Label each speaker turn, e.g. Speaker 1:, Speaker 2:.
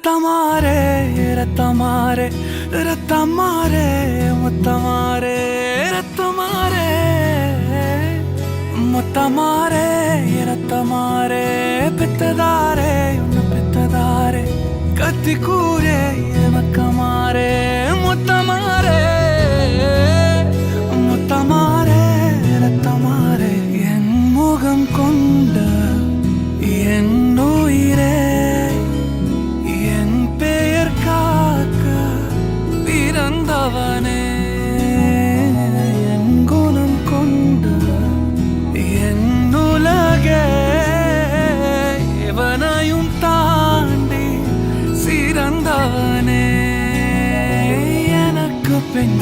Speaker 1: ரத்தமாரே ரத்தமாரே ரத்தமாரே முத்தமாரே ரத்தமாரே முத்தமாரே ரத்தமாரே பெத்ததாரே உன்னை பெத்ததாரே கத்தி கூரே மக்கமாரே முத்தமாரே முத்தமாரே ரத்தமாரே என் முகம் கொண்ட என் உயிரே பிறந்தவனே என் குணம் கொண்ட என் உலகே எவனையும் தாண்டி சிறந்தவனே எனக்கு பெண்